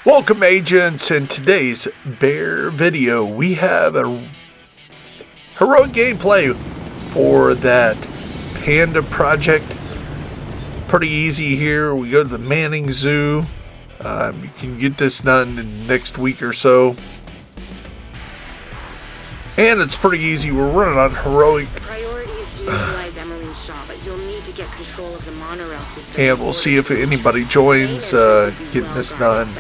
Welcome, agents. In today's B.E.A.R video, we have a heroic gameplay for that Panda project. Pretty easy here. We go to the Manning Zoo. You can get this done in the next week or so. And it's pretty easy. We're running on heroic. And we'll see if anybody joins getting this done.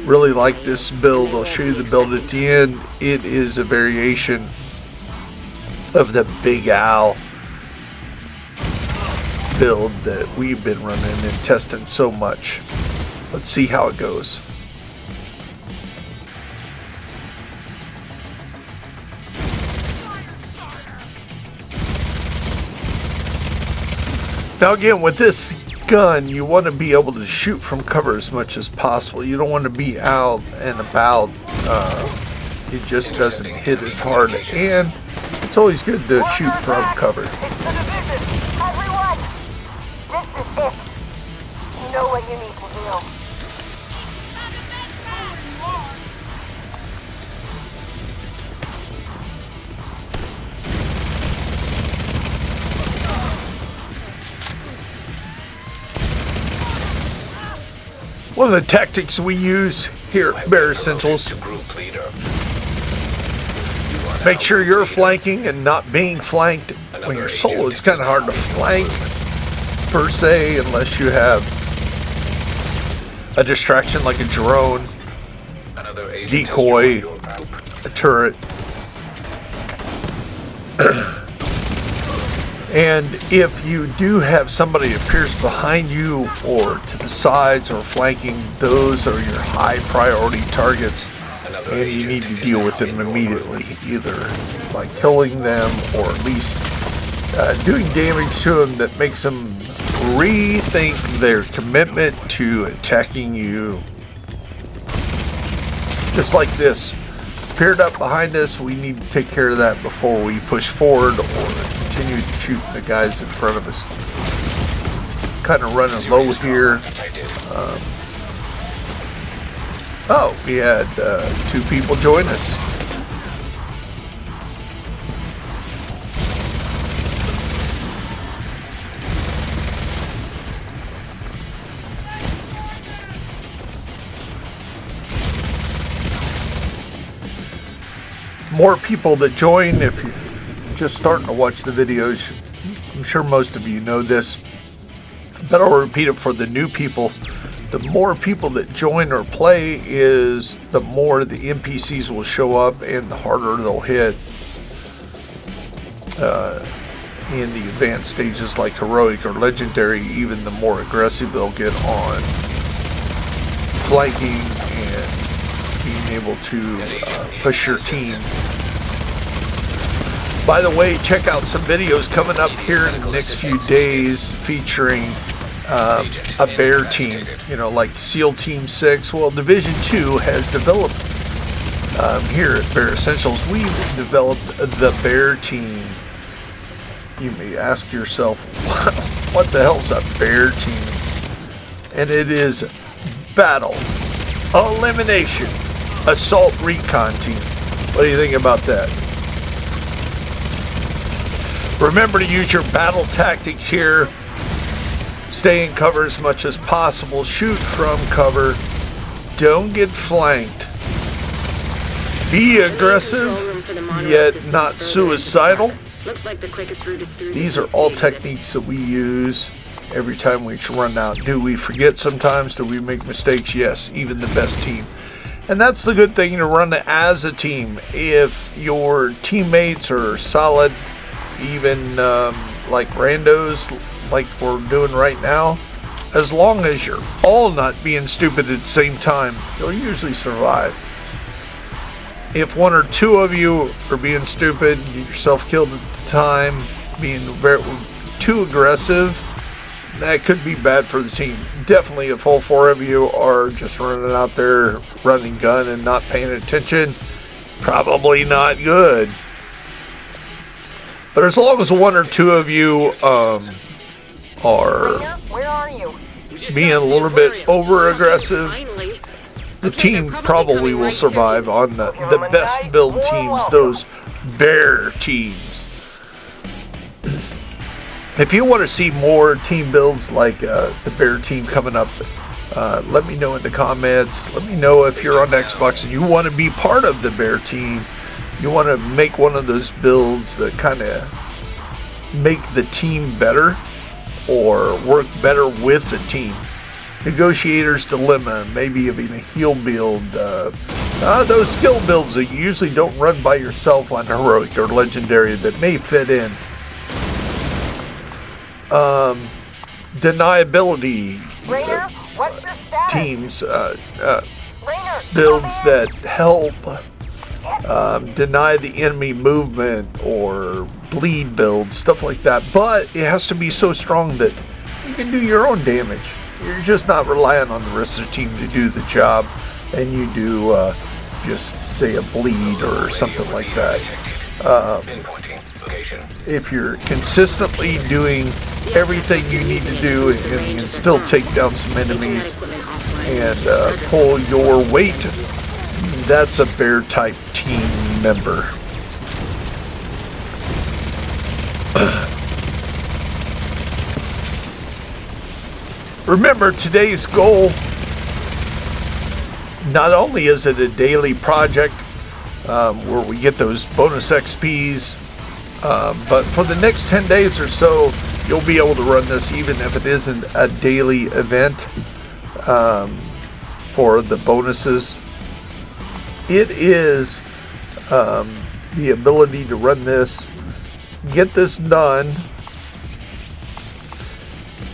Really like this build. I'll show you the build at the end. It is a variation of the BIGAL build that we've been running and testing so much. Let's see how it goes. Now again, with this gun, you want to be able to shoot from cover as much as possible. You don't want to be out and about. It just doesn't hit as hard, and it's always good to shoot from cover. It's the division! Everyone! This is it! You know what you need to do. One of the tactics we use here at B.E.A.R Essentials, make sure you're flanking and not being flanked. When you're solo, it's kind of hard to flank per se unless you have a distraction like a drone, decoy, a turret. And if you do have somebody that appears behind you or to the sides or flanking, those are your high priority targets, and you need to deal with them immediately, either by killing them or at least doing damage to them that makes them rethink their commitment to attacking you. Just like this. Appeared up behind us, we need to take care of that before we push forward or continue shooting the guys in front of us. Kind of running low here. Oh, we had 2 people join us. More people that join. If you're just starting to watch the videos, I'm sure most of you know this, but I'll repeat it for the new people. The more people that join or play is the more the NPCs will show up and the harder they'll hit in the advanced stages like heroic or legendary. Even the more aggressive they'll get on flanking and being able to push your team. By the way, check out some videos coming up here in the next few days featuring a B.E.A.R team, you know, like SEAL Team 6. Well, Division 2 has developed here at B.E.A.R Essentials. We've developed the B.E.A.R team. You may ask yourself, what the hell's a B.E.A.R team? And it is battle, elimination, assault recon team. What do you think about that? Remember to use your battle tactics here. Stay in cover as much as possible. Shoot from cover. Don't get flanked. Be aggressive, yet not suicidal. These are all techniques that we use every time we run out. Do we forget sometimes? Do we make mistakes? Yes, even the best team. And that's the good thing to run as a team. If your teammates are solid, even like randos like we're doing right now, as long as you're all not being stupid at the same time, you'll usually survive. If 1 or 2 of you are being stupid, get yourself killed at the time, being very too aggressive, that could be bad for the team. Definitely if all 4 of you are just running out there running gun and not paying attention, probably not good. But as long as 1 or 2 of you are Where are you? being a little bit over aggressive, the team probably will survive on the best build teams, those B.E.A.R teams. If you want to see more team builds like the B.E.A.R team coming up, let me know in the comments. Let me know if you're on Xbox and you want to be part of the B.E.A.R team. You want to make one of those builds that kind of make the team better or work better with the team. Negotiator's Dilemma, maybe even a heal build. Those skill builds that you usually don't run by yourself on Heroic or Legendary that may fit in. Deniability Rainer, what's your status? teams, Rainer, builds come in. that help deny the enemy movement or bleed builds, stuff like that. But it has to be so strong that you can do your own damage. You're just not relying on the rest of the team to do the job, and you do just say a bleed or something like that. If you're consistently doing everything you need to do and you can still take down some enemies and pull your weight, that's a B.E.A.R type team member. Remember, today's goal, not only is it a daily project where we get those bonus XPs, but for the next 10 days or so, you'll be able to run this even if it isn't a daily event for the bonuses. It is the ability to run this, get this done,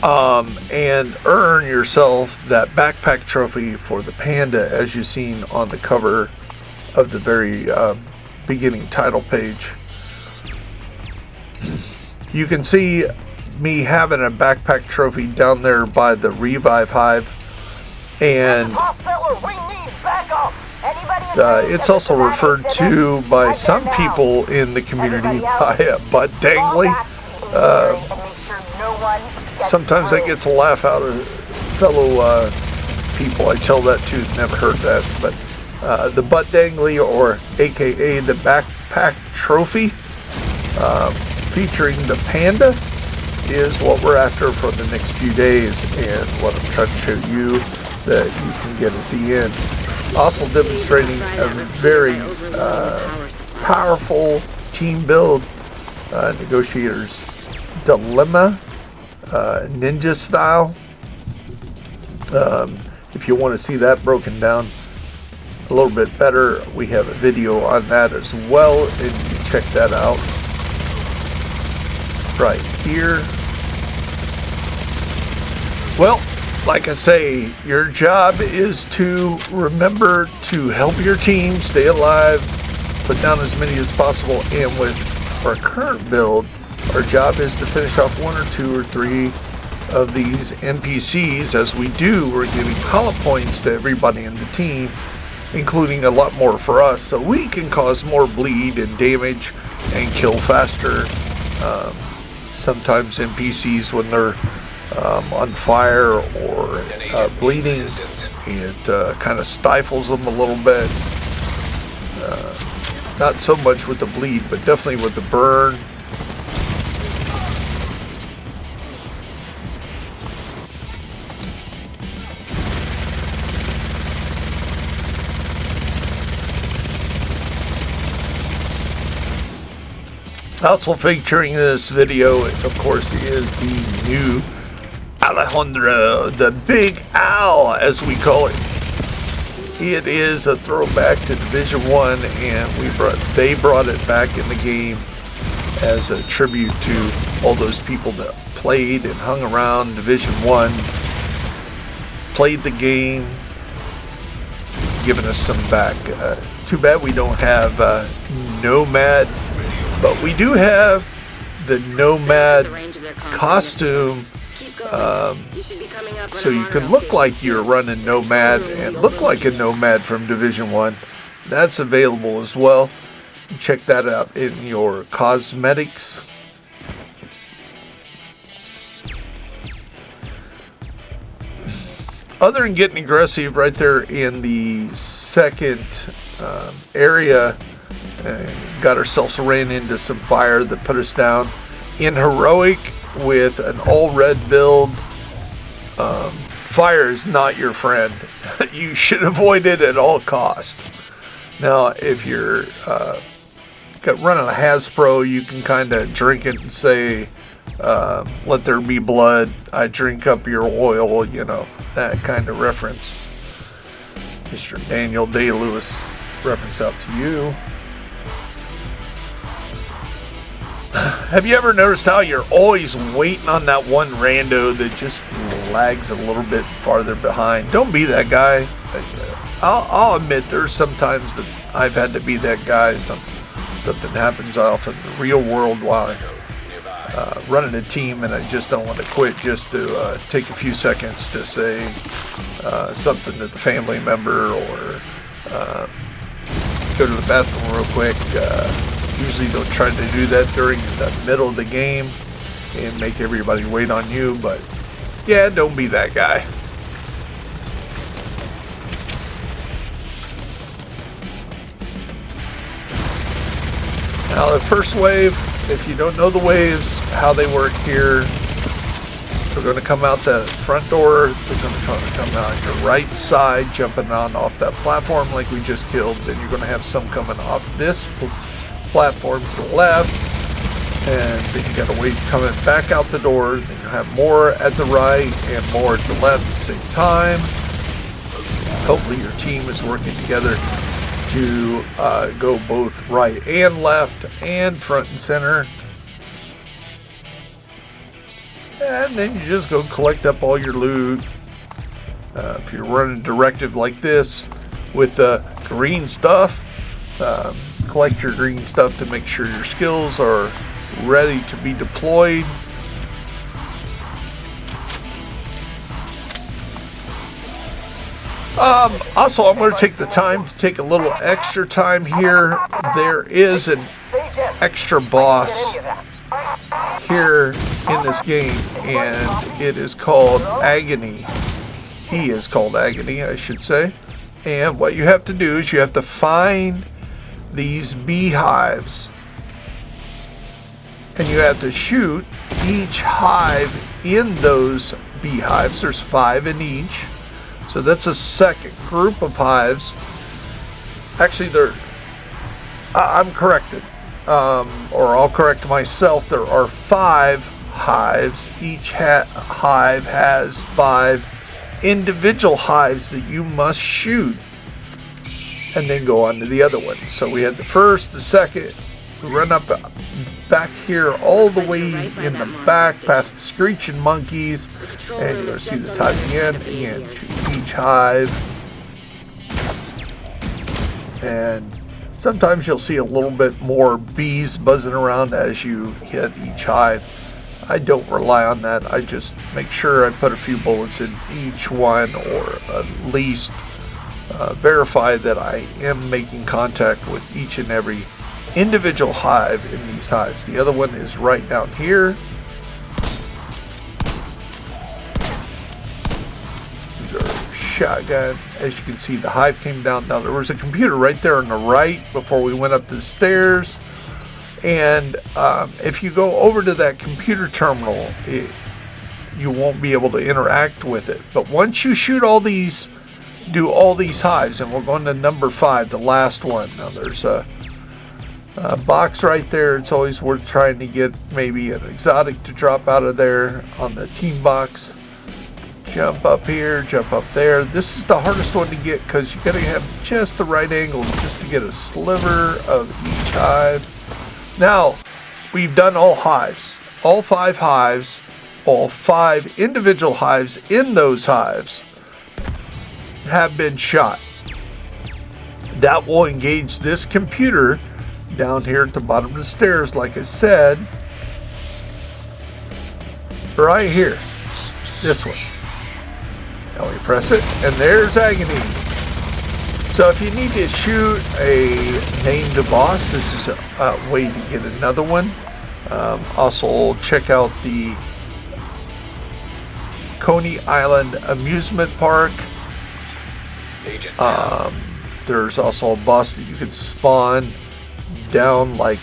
and earn yourself that backpack trophy for the Panda, as you've seen on the cover of the very beginning title page. You can see me having a backpack trophy down there by the Revive Hive, and it's also referred to by some people in the community by a butt dangly. Sometimes that gets a laugh out of fellow people. I tell that too, never heard that. But the butt dangly, or aka the backpack trophy, featuring the Panda, is what we're after for the next few days, and what I'm trying to show you that you can get at the end. Also demonstrating a very powerful team build, Negotiator's Dilemma, ninja style. If you want to see that broken down a little bit better, we have a video on that as well, and you can check that out right here. Well, like I say, your job is to remember to help your team stay alive, put down as many as possible, and with our current build, our job is to finish off 1 or 2 or 3 of these NPCs. As we do, we're giving hollow points to everybody in the team, including a lot more for us, so we can cause more bleed and damage and kill faster. Sometimes NPCs, when they're on fire or bleeding, it kind of stifles them a little bit. Not so much with the bleed, but definitely with the burn. Also featuring in this video, of course, is the new Alejandro, the Big Owl, as we call it. It is a throwback to Division 1, and they brought it back in the game as a tribute to all those people that played and hung around Division 1, played the game, giving us some back. Too bad we don't have Nomad, but we do have the Nomad costume, so you can look like you're running Nomad and look like a Nomad from Division 1. That's available as well. Check that out in your cosmetics. other than getting aggressive right there in the second area, got ourselves ran into some fire that put us down. In heroic with an all red build, fire is not your friend. You should avoid it at all cost. Now, if you're running a Hasbro, you can kind of drink it and say, let there be blood, I drink up your oil, you know, that kind of reference. Mr. Daniel Day-Lewis reference out to you. Have you ever noticed how you're always waiting on that one rando that just lags a little bit farther behind? Don't be that guy. I'll admit there's sometimes that I've had to be that guy. Something happens off in the real world while I'm running a team, and I just don't want to quit just to take a few seconds to say something to the family member or go to the bathroom real quick. Usually don't try to do that during the middle of the game and make everybody wait on you, but yeah, don't be that guy. Now the first wave, if you don't know the waves, how they work here, they're going to come out the front door, they're going to come out your right side, jumping on off that platform like we just killed. Then you're going to have some coming off this platform to the left, and then you got a wave coming back out the door. Then you have more at the right and more at the left at the same time. Hopefully your team is working together to go both right and left and front and center. And then you just go collect up all your loot. If you're running directive like this with green stuff, collect your green stuff to make sure your skills are ready to be deployed. Also, I'm going to take the time to take a little extra time here. There is an extra boss here in this game, and it is called Agony. He is called Agony, I should say. And what you have to do is you have to find these beehives, and you have to shoot each hive in those beehives. There's 5 in each, so that's a second group of hives. Actually, I'm corrected, or I'll correct myself. There are 5 hives. Each hive has 5 individual hives that you must shoot and then go on to the other one. So we had the first, the second, we run up back here all the way in the back past the screeching monkeys, and you're going to see this hive again, shoot each hive. And sometimes you'll see a little bit more bees buzzing around as you hit each hive. I don't rely on that. I just make sure I put a few bullets in each one, or at least verify that I am making contact with each and every individual hive in these hives. The other one is right down here. These are shotgun. As you can see, the hive came down. Now there was a computer right there on the right before we went up the stairs. And if you go over to that computer terminal, you won't be able to interact with it. But once you shoot all these, do all these hives, and we're going to number 5, the last one. Now there's a box right there. It's always worth trying to get maybe an exotic to drop out of there on the team box. Jump up here, jump up there. This is the hardest one to get because you got to have just the right angle just to get a sliver of each hive. Now, we've done all hives, all 5 hives, all 5 individual hives in those hives have been shot. That will engage this computer down here at the bottom of the stairs, like I said, right here, this one. Now we press it, and there's Agony. So if you need to shoot a named boss, this is a way to get another one. Also check out the Coney Island Amusement Park. There's also a boss that you could spawn down like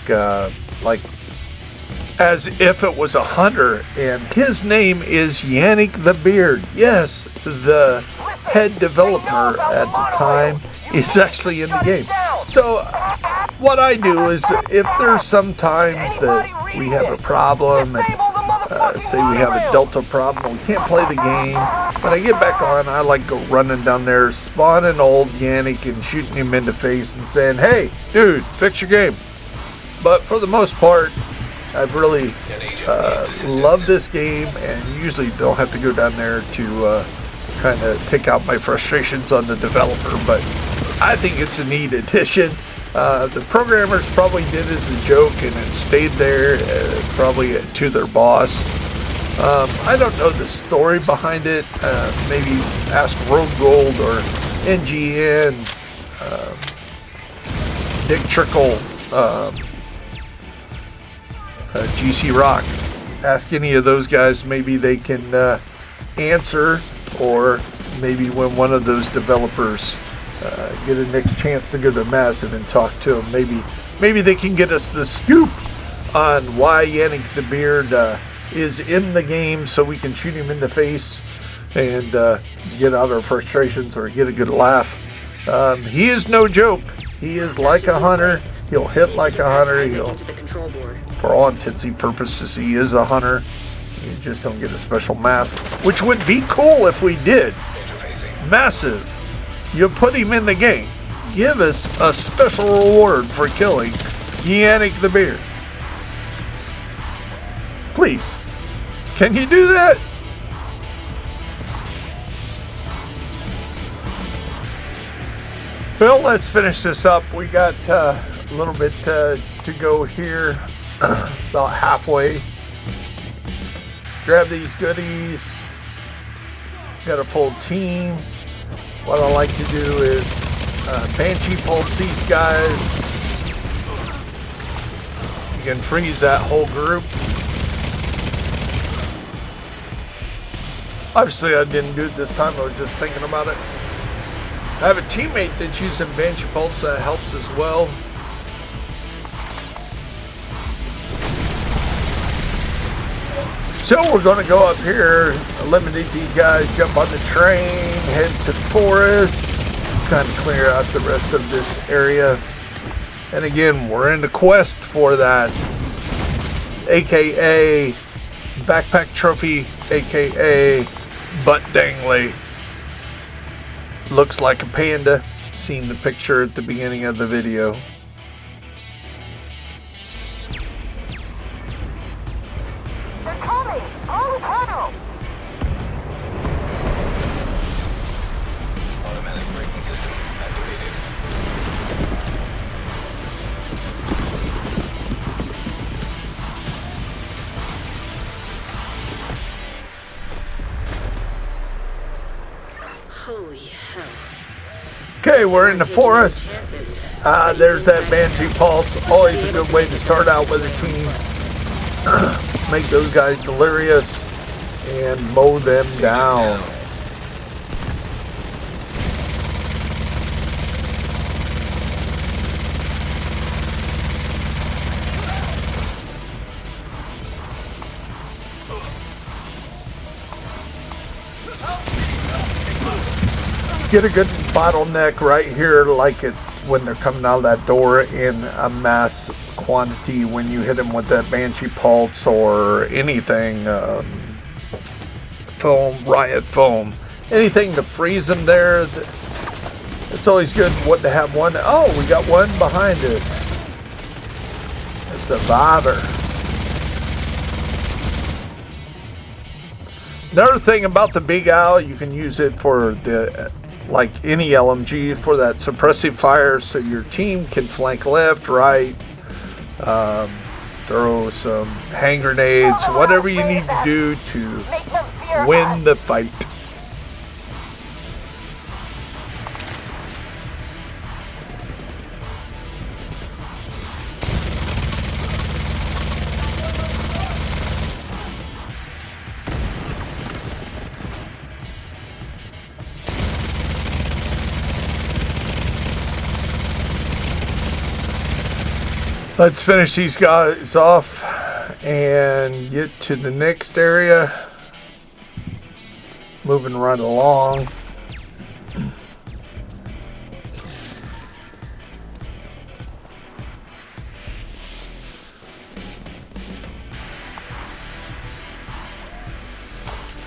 as if it was a hunter, and his name is Yannick the Beard. Yes, the head developer at the time is actually in the game. So what I do is, if there's sometimes that we have a problem, and say we have a Delta problem, we can't play the game, when I get back on, I like go running down there, spawning old Yannick and shooting him in the face and saying, hey, dude, fix your game. But for the most part, I've really loved this game, and usually don't have to go down there to kind of take out my frustrations on the developer, but I think it's a neat addition. The programmers probably did it as a joke, and it stayed there, probably to their boss. I don't know the story behind it. Maybe ask Road Gold or NGN, Dick Trickle, GC Rock. Ask any of those guys. Maybe they can answer, or maybe when one of those developers get a next chance to go to Massive and talk to them, maybe they can get us the scoop on why Yannick the Beard is in the game, so we can shoot him in the face and get out our frustrations or get a good laugh. He is no joke. He is like a hunter. He'll hit like a hunter. For all intents and purposes, he is a hunter. You just don't get a special mask, which would be cool if we did. Massive. You put him in the game. Give us a special reward for killing Yannick the Beard. Please. Can you do that? Well, let's finish this up. We got a little bit to go here. About halfway. Grab these goodies. Got a full team. What I like to do is Banshee pulse these guys. You can freeze that whole group. Obviously I didn't do it this time, I was just thinking about it. I have a teammate that's using Banshee pulse that helps as well. So we're going to go up here, eliminate these guys, jump on the train, head to the forest, kind of clear out the rest of this area. And again, we're in the quest for that, aka backpack trophy, aka butt dangly. Looks like a panda. Seen the picture at the beginning of the video. Okay, we're in the forest. There's that Banshee pulse. Always a good way to start out with a team. Make those guys delirious and mow them down. Get a good bottleneck right here, like it when they're coming out of that door in a mass quantity when you hit them with that Banshee pulse or anything, foam, riot foam, anything to freeze them there. It's always good to have one. Oh, we got one behind us. A survivor. Another thing about the BIGAL, you can use it for the like any LMG for that suppressive fire, so your team can flank left, right, throw some hand grenades, whatever you need to do to win the fight. Let's finish these guys off and get to the next area. Moving right along.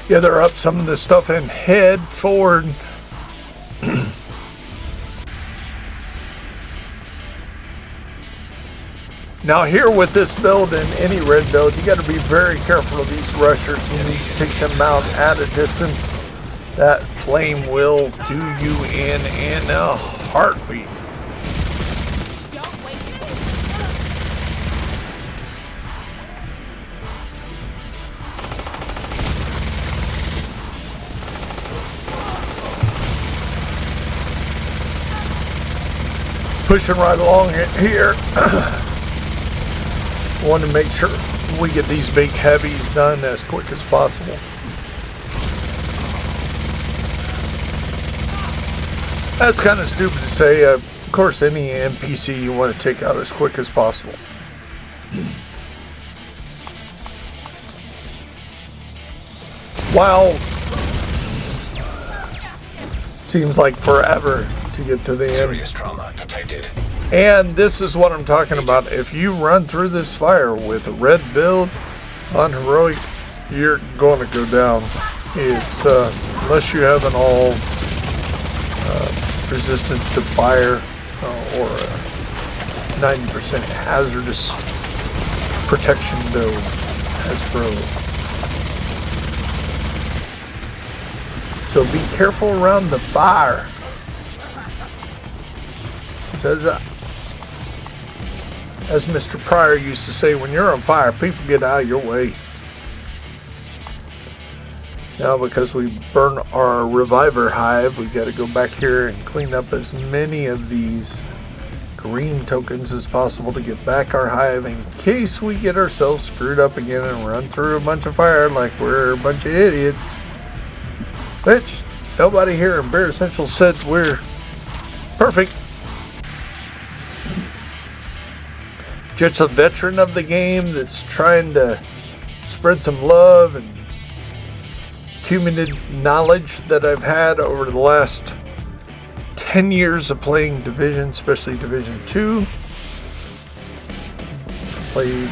Gather up some of the stuff and head forward. Now here with this build and any red build, you got to be very careful of these rushers. You need to take them out at a distance. That flame will do you in a heartbeat. Pushing right along here. Want to make sure we get these big heavies done as quick as possible. That's kind of stupid to say. Of course, any NPC you want to take out as quick as possible. Wow. Seems like forever to get to the end. Serious trauma detected. And this is what I'm talking about. If you run through this fire with a red build on heroic, you're going to go down. It's unless you have an all resistance to fire or 90% hazardous protection build as pro. So be careful around the fire. As Mr. Pryor used to say, when you're on fire, people get out of your way. Now, because we burn our reviver hive, we got to go back here and clean up as many of these green tokens as possible to get back our hive in case we get ourselves screwed up again and run through a bunch of fire like we're a bunch of idiots. Which nobody here in B.E.A.R Essentials said we're perfect. Just a veteran of the game that's trying to spread some love and accumulated knowledge that I've had over the last 10 years of playing Division, especially Division 2. Played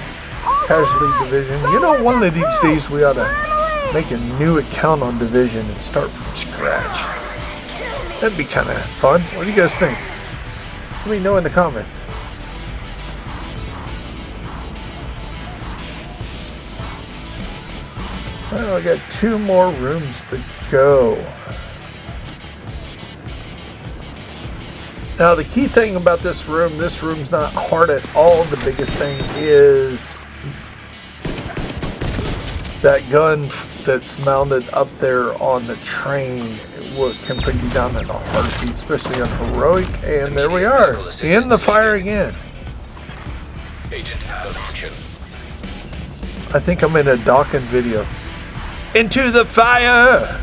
Casualty Division. You know, one of these days we ought to make a new account on Division and start from scratch. That'd be kind of fun. What do you guys think? Let me know in the comments. Well, I got 2 more rooms to go. Now, the key thing about this room's not hard at all. The biggest thing is that gun that's mounted up there on the train. It can put you down in a heartbeat, especially on heroic. And there we are, in the fire again. Agent out of action. I think I'm in a docking video. Into the fire,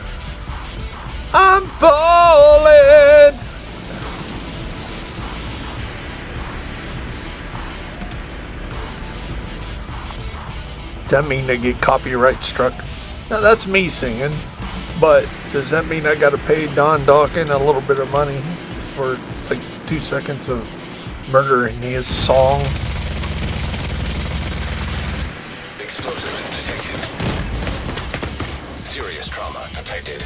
I'm falling. Does that mean I get copyright struck? Now that's me singing, but does that mean I gotta pay Don Dawkins a little bit of money just for like 2 seconds of murdering his song? Explosives detected. Serious trauma detected.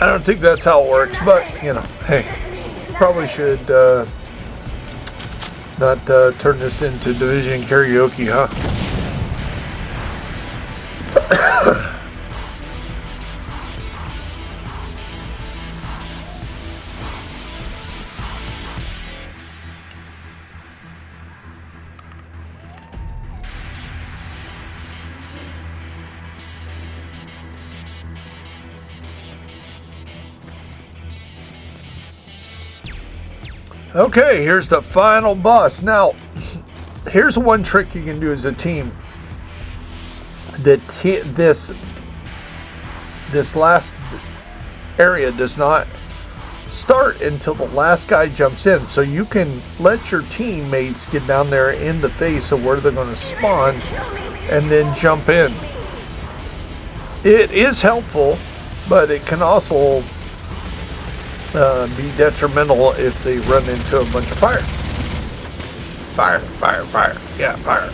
I don't think that's how it works, but you know, hey, probably should not turn this into Division karaoke, huh? Okay, here's the final boss. Now, here's one trick you can do as a team. This last area does not start until the last guy jumps in, so you can let your teammates get down there in the face of where they're going to spawn and then jump in. It is helpful, but it can also be detrimental if they run into a bunch of fire. Fire, fire, fire. Yeah, fire.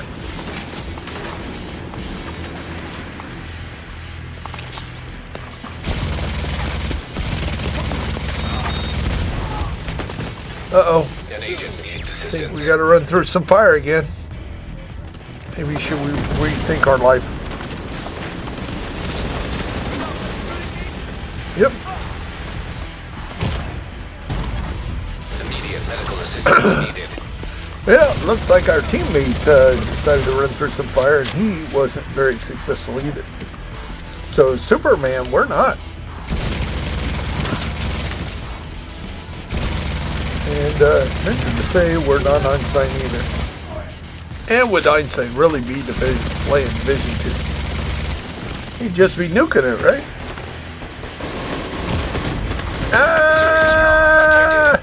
Uh-oh. An agent needs I think assistance. we got to run through some fire again. Maybe should we rethink our life? Yep. Immediate medical assistance needed. Yeah, looks like our teammate decided to run through some fire, and he wasn't very successful either. So Superman, we're not. And mentioned to say we're not Einstein either. And would Einstein really be playing Division 2? He'd just be nuking it, right? Ah!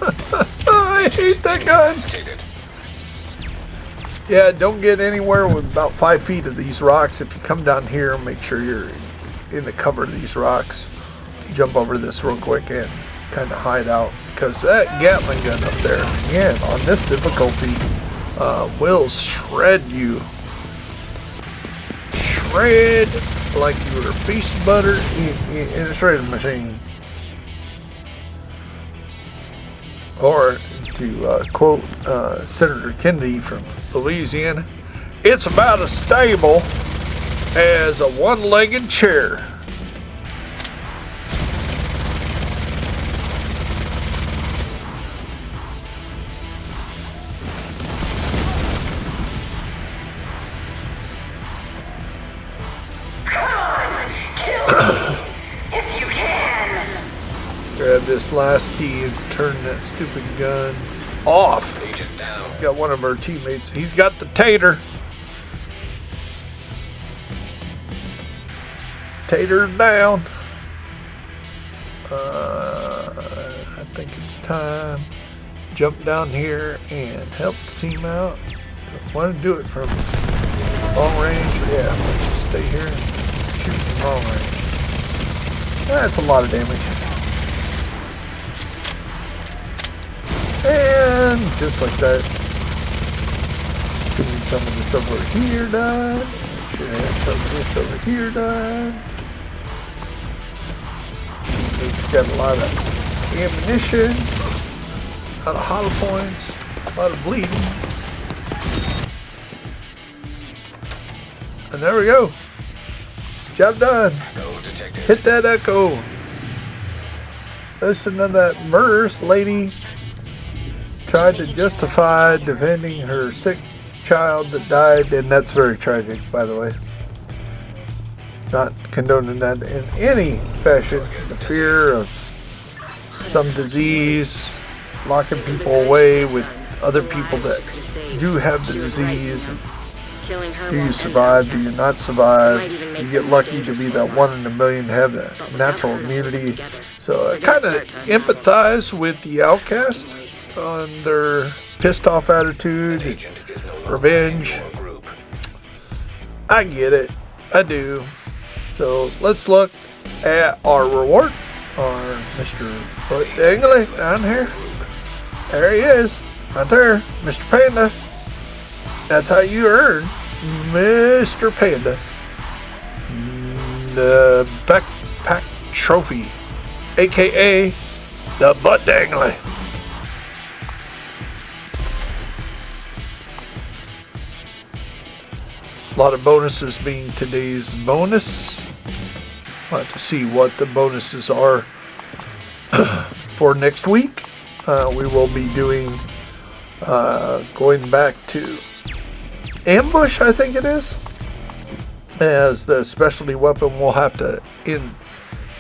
I hate that gun. Yeah, don't get anywhere with about 5 feet of these rocks. If you come down here, make sure you're in the cover of these rocks. Jump over this real quick and kind of hide out, because that Gatling gun up there, again, on this difficulty, will shred you. Shred like you were a piece of butter in a shredding machine. Or, to quote Senator Kennedy from Louisiana, it's about as stable as a one-legged chair. Grab this last key and turn that stupid gun off. Agent down. He's got one of our teammates. He's got the tater. Tater down. I think it's time. Jump down here and help the team out. Don't want to do it from long range. Yeah, let's just stay here and shoot from long range. That's a lot of damage. And just like that, getting some of this over here done. Make sure I have some of this over here done. It's got a lot of ammunition, a lot of hollow points, a lot of bleeding. And there we go. Job done. No detective. Hit that echo. Listen to that murderous lady tried to justify defending her sick child that died, and that's very tragic, by the way. Not condoning that in any fashion. The fear of some disease, locking people away with other people that do have the disease. Do you survive? Do you not survive? You get lucky to be that 1 in a million to have that natural immunity. So I kind of empathize with the outcast on their pissed off attitude, revenge. I get it. I do. So let's look at our reward. Our Mr. Butt Dangley down here. There he is. Right there. Mr. Panda. That's how you earn Mr. Panda. The backpack trophy. AKA the Butt Dangley. A lot of bonuses being today's bonus. We'll have to see what the bonuses are for next week. We will be doing, going back to ambush, I think it is, as the specialty weapon. We'll have to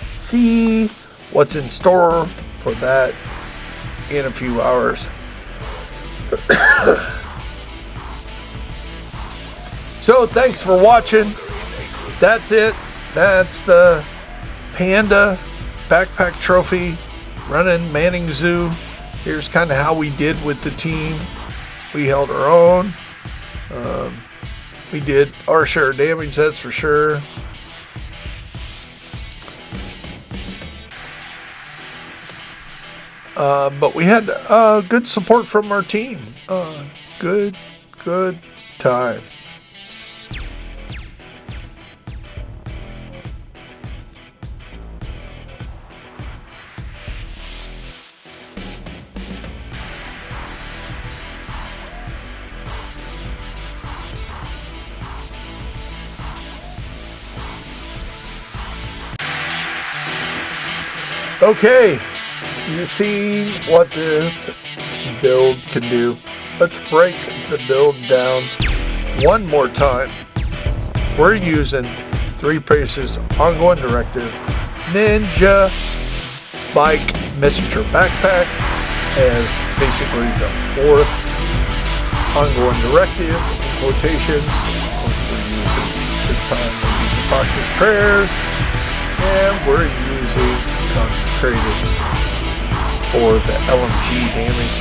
see what's in store for that in a few hours. So thanks for watching. That's it. That's the Panda backpack trophy running Manning Zoo. Here's kind of how we did with the team. We held our own. We did our share of damage, that's for sure. But we had good support from our team. Good time. Okay, you've seen what this build can do. Let's break the build down one more time. We're using 3 pieces, ongoing directive, ninja, bike, messenger backpack as basically the 4th ongoing directive in quotations. We're using this time we're using Fox's prayers, and we're using consecrated for the LMG damage,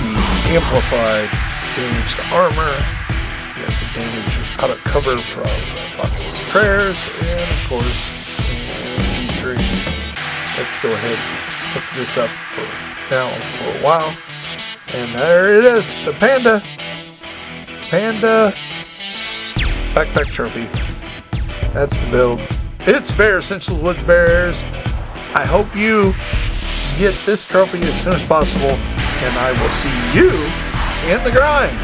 the amplified damage to armor, we have the damage out of cover from Fox's prayers, and of course featuring. Let's go ahead and hook this up for now for a while, and there it is, the Panda backpack trophy. That's the build. It's Bear Essentials with Bears. I hope you get this trophy as soon as possible, and I will see you in the grind.